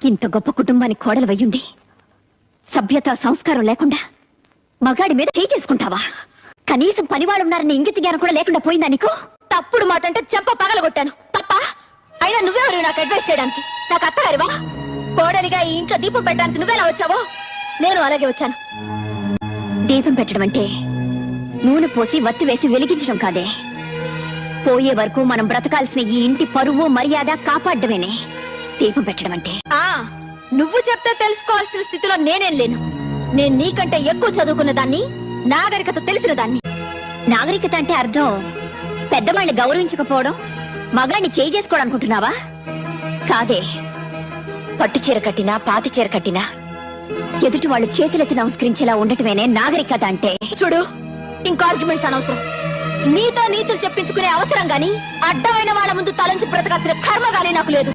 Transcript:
ఇంత గొప్ప కుటుంబానికి కోడలు వయ్యుండి సభ్యత సంస్కారం లేకుండా మగాడి మీద చేయి చేసుకుంటావా? కనీసం పనివాళ్ళున్నారని ఇంగిత జ్ఞానం కూడా లేకుండా పోయిందా నీకు? తప్పుడు మాట అంటే చెంప పగలగొట్టాను తప్ప. అయినా నువ్వెవరు నాకు అడ్వైస్ చేయడానికి? నాకు అత్తగారివా? కోడలిగా ఈ ఇంట్లో దీపం పెట్టడానికి నువ్వెలా వచ్చావో నేను అలాగే వచ్చాను. దీపం పెట్టడం అంటే నూనె పోసి వత్తి వేసి వెలిగించడం కాదే. పోయే వరకు మనం బ్రతకాల్సిన ఈ ఇంటి పరువు మర్యాద కాపాడమేనే దీపం పెట్టడం అంటే. నువ్వు చెప్తే తెలుసుకోవాల్సిన స్థితిలో నేనేం లేను. నేను నీకంటే ఎక్కువ చదువుకున్న దాన్ని, నాగరికత తెలిసిన దాన్ని. నాగరికత అంటే అర్థం పెద్దవాళ్ళని గౌరవించకపోవడం, మగాడిని చేయి చేసుకోవడం అనుకుంటున్నావా? కాదే. పట్టు చీర కట్టినా పాతి చీర కట్టినా ఎదుటి వాళ్ళు చేతులెత్తి నమస్కరించేలా ఉండటమేనే నాగరికత అంటే. చూడు, ఇంకో ఆర్గ్యుమెంట్స్ అనవసరం. నీతో నీతులు చెప్పించుకునే అవసరం గాని, అడ్డమైన వాళ్ళ ముందు తలంచి బ్రతకాల్సిన కర్మ గానీ నాకు లేదు.